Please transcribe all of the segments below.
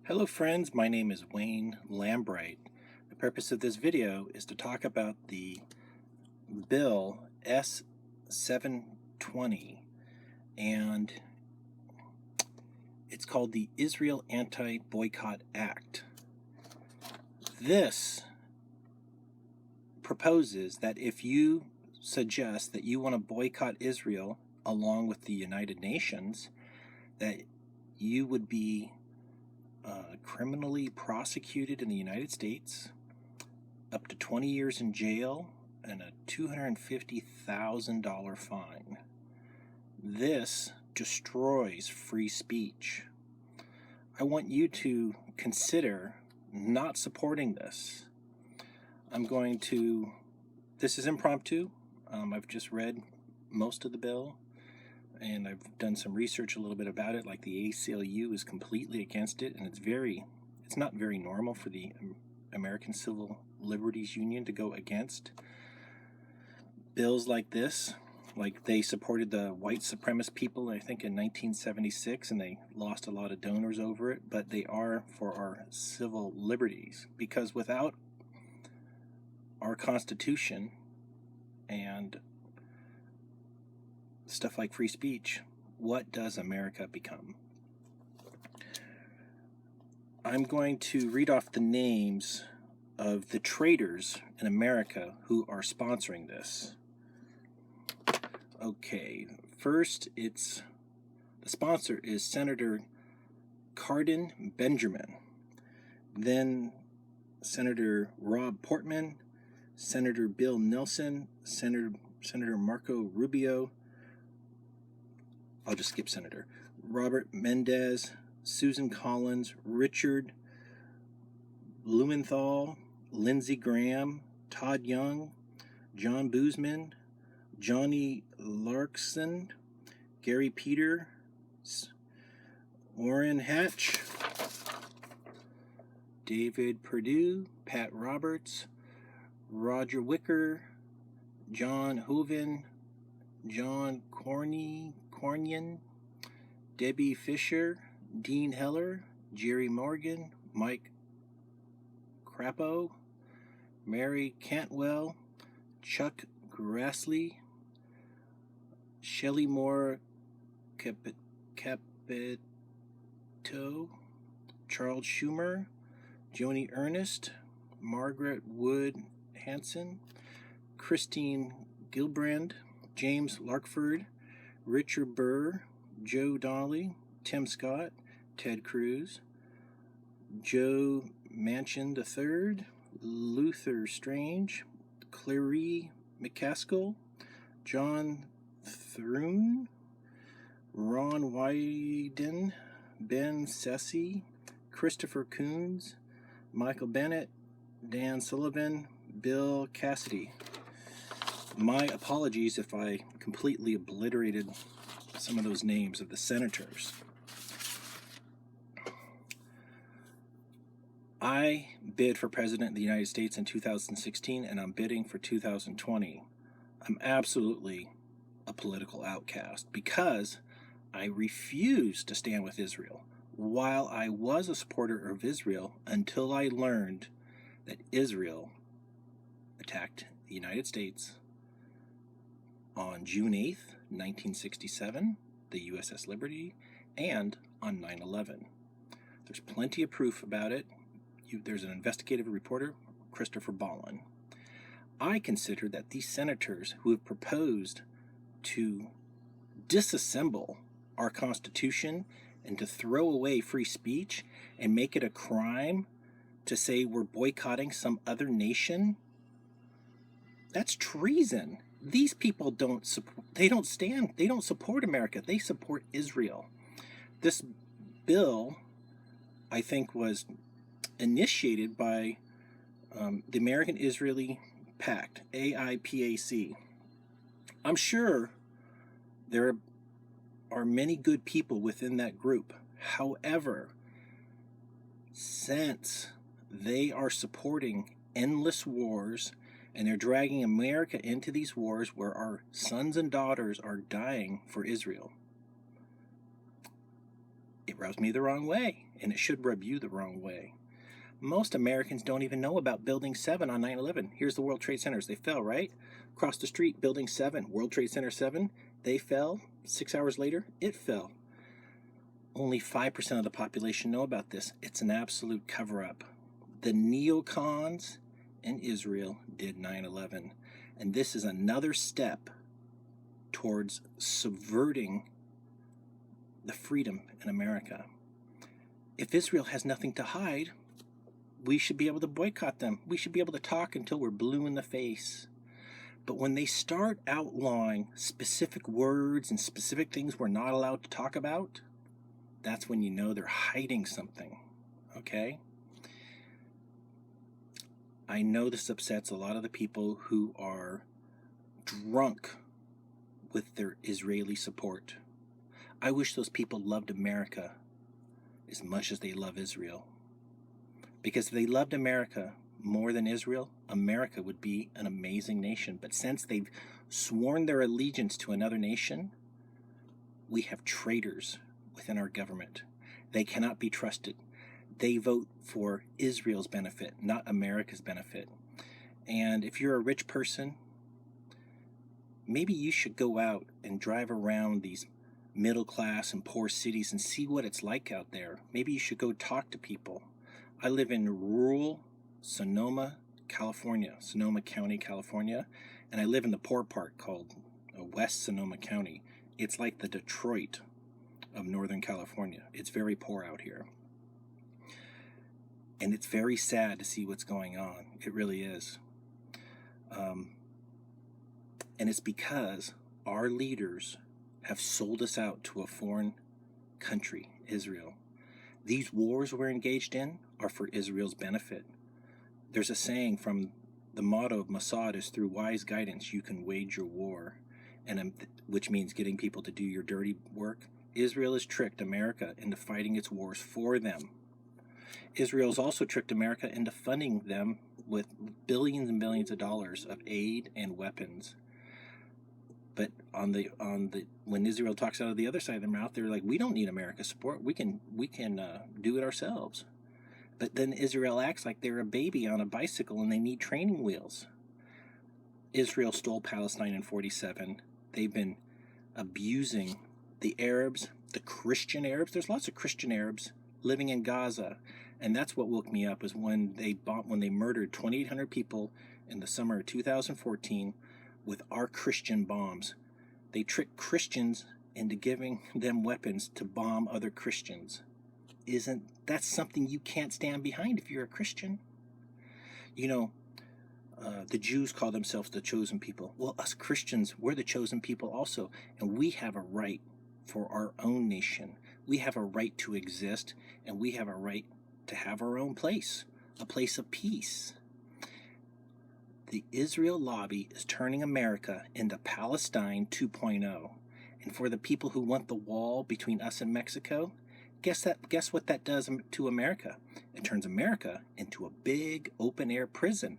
Hello friends, my name is Wayne Lambright. The purpose of this video is to talk about the bill S-720, and it's called the Israel Anti-Boycott Act. This proposes that if you suggest that you want to boycott Israel along with the United Nations, that you would be criminally prosecuted in the United States, up to 20 years in jail, and a $250,000 fine. This destroys free speech. I want you to consider not supporting this. This is impromptu. I've just read most of the bill, and I've done some research a little bit about it. Like the ACLU is completely against it, and it's not very normal for the American Civil Liberties Union to go against bills like this. Like, they supported the white supremacist people, I think, in 1976, and they lost a lot of donors over it, but they are for our civil liberties, because without our Constitution and stuff like free speech, what does America become? I'm going to read off the names of the traitors in America who are sponsoring this. Okay, first the sponsor is Senator Cardin Benjamin, then Senator Rob Portman, Senator Bill Nelson, Senator Marco Rubio, I'll just skip Senator, Robert Mendez, Susan Collins, Richard Blumenthal, Lindsey Graham, Todd Young, John Boozman, Johnny Larkson, Gary Peters, Orrin Hatch, David Perdue, Pat Roberts, Roger Wicker, John Hoven, John Cornyn, Debbie Fisher, Dean Heller, Jerry Morgan, Mike Crapo, Mary Cantwell, Chuck Grassley, Shelley Moore Capito, Charles Schumer, Joni Ernest, Margaret Wood Hanson, Christine Gillibrand, James Larkford, Richard Burr, Joe Donnelly, Tim Scott, Ted Cruz, Joe Manchin III, Luther Strange, Clary McCaskill, John Thune, Ron Wyden, Ben Sessi, Christopher Coons, Michael Bennett, Dan Sullivan, Bill Cassidy. My apologies if I completely obliterated some of those names of the senators. I bid for president of the United States in 2016, and I'm bidding for 2020. I'm absolutely a political outcast because I refuse to stand with Israel. While I was a supporter of Israel until I learned that Israel attacked the United States on June 8th, 1967, the USS Liberty, and on 9/11. There's plenty of proof about it. There's an investigative reporter, Christopher Ballin. I consider that these senators who have proposed to disassemble our Constitution and to throw away free speech and make it a crime to say we're boycotting some other nation, that's treason. These people don't support America. They support Israel. This bill, I think, was initiated by the American Israeli Pact, AIPAC. I'm sure there are many good people within that group. However, since they are supporting endless wars and they're dragging America into these wars where our sons and daughters are dying for Israel, It rubs me the wrong way, and it should rub you the wrong way. Most Americans don't even know about Building 7 on 9/11. Here's the World Trade Centers. They fell, right? Across the street, Building 7, World Trade Center 7, they fell. 6 hours later, it fell. Only 5% of the population know about this. It's an absolute cover-up. The neocons in Israel did 9/11, and this is another step towards subverting the freedom in America. If Israel has nothing to hide, we should be able to boycott them. We should be able to talk until we're blue in the face. But when they start outlawing specific words and specific things we're not allowed to talk about, that's when you know they're hiding something, okay? I know this upsets a lot of the people who are drunk with their Israeli support. I wish those people loved America as much as they love Israel. Because if they loved America more than Israel, America would be an amazing nation. But since they've sworn their allegiance to another nation, we have traitors within our government. They cannot be trusted. They vote for Israel's benefit, not America's benefit. And if you're a rich person, maybe you should go out and drive around these middle class and poor cities and see what it's like out there. Maybe you should go talk to people. I live in rural Sonoma, California, Sonoma County, California, and I live in the poor part called West Sonoma County. It's like the Detroit of Northern California. It's very poor out here. And it's very sad to see what's going on. It really is. And it's because our leaders have sold us out to a foreign country, Israel. These wars we're engaged in are for Israel's benefit. There's a saying from the motto of Mossad is through wise guidance you can wage your war, which means getting people to do your dirty work. Israel has tricked America into fighting its wars for them. Israel's also tricked America into funding them with billions and billions of dollars of aid and weapons. But when Israel talks out of the other side of their mouth, they're like, we don't need America's support. We can do it ourselves. But then Israel acts like they're a baby on a bicycle and they need training wheels. Israel stole Palestine in 1947. They've been abusing the Arabs, the Christian Arabs. There's lots of Christian Arabs living in Gaza, and that's what woke me up. Is when they murdered 2,800 people in the summer of 2014 with our Christian bombs. They tricked Christians into giving them weapons to bomb other Christians. Isn't that something you can't stand behind if you're a Christian? You know, the Jews call themselves the chosen people. Well, us Christians, we're the chosen people also, and we have a right for our own nation. We have a right to exist, and we have a right to have our own place, a place of peace. The Israel lobby is turning America into Palestine 2.0. And for the people who want the wall between us and Mexico, guess what that does to America? It turns America into a big open-air prison.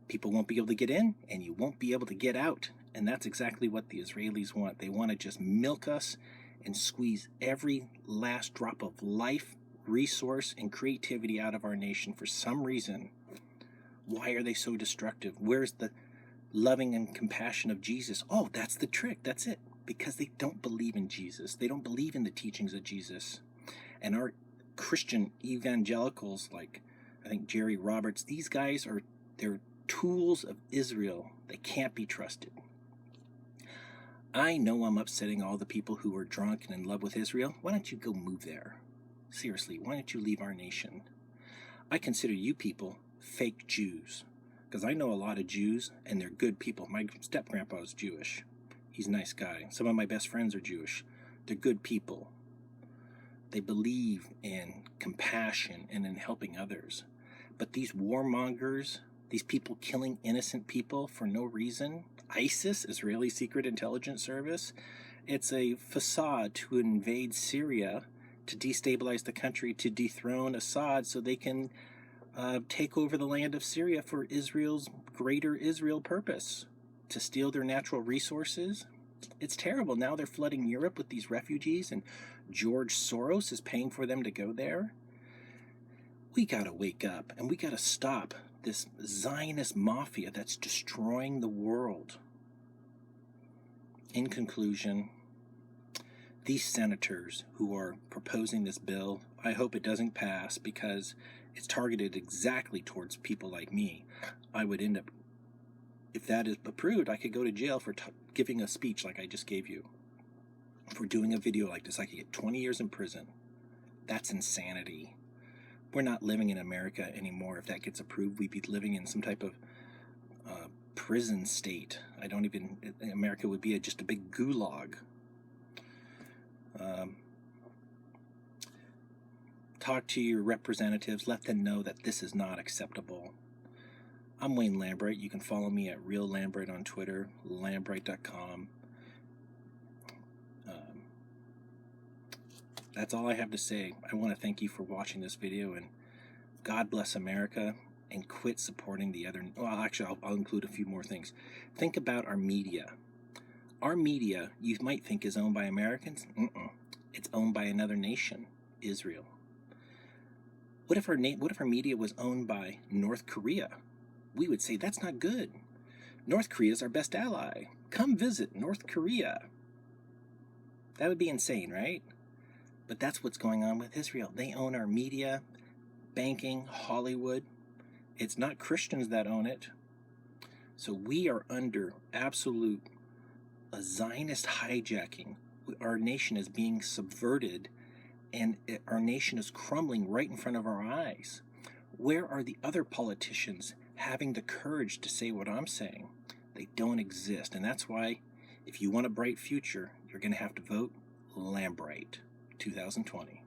People won't be able to get in, and you won't be able to get out. And that's exactly what the Israelis want. They want to just milk us and squeeze every last drop of life, resource, and creativity out of our nation for some reason. Why are they so destructive? Where's the loving and compassion of Jesus? Oh, that's the trick. That's it. Because they don't believe in Jesus. They don't believe in the teachings of Jesus. And our Christian evangelicals, like I think Jerry Roberts, these guys they're tools of Israel. They can't be trusted. I know I'm upsetting all the people who are drunk and in love with Israel. Why don't you go move there? Seriously, why don't you leave our nation? I consider you people fake Jews, because I know a lot of Jews and they're good people. My step-grandpa is Jewish. He's a nice guy. Some of my best friends are Jewish. They're good people. They believe in compassion and in helping others. But these warmongers, these people killing innocent people for no reason, ISIS, Israeli Secret Intelligence Service, it's a facade to invade Syria, to destabilize the country, to dethrone Assad so they can take over the land of Syria for Israel's greater Israel purpose, to steal their natural resources. It's terrible. Now they're flooding Europe with these refugees, and George Soros is paying for them to go there. We gotta wake up, and we gotta stop this Zionist mafia that's destroying the world. In conclusion, these senators who are proposing this bill, I hope it doesn't pass, because it's targeted exactly towards people like me. I would end up, if that is approved, I could go to jail for giving a speech like I just gave you. For doing a video like this, I could get 20 years in prison. That's insanity. We're not living in America anymore. If that gets approved, we'd be living in some type of prison state. America would be just a big gulag. Talk to your representatives. Let them know that this is not acceptable. I'm Wayne Lambright. You can follow me at Real Lambright on Twitter, lambright.com. That's all I have to say. I want to thank you for watching this video, and God bless America, and quit supporting the other. Well, actually, I'll include a few more things. Think about our media. Our media, you might think, is owned by Americans. It's owned by another nation, Israel. What if our media was owned by North Korea? We would say that's not good. North Korea is our best ally. Come visit North Korea. That would be insane, right? But that's what's going on with Israel. They own our media, banking, Hollywood. It's not Christians that own it. So we are under absolute Zionist hijacking. Our nation is being subverted, and our nation is crumbling right in front of our eyes. Where are the other politicians having the courage to say what I'm saying? They don't exist. And that's why, if you want a bright future, you're going to have to vote Lambright 2020.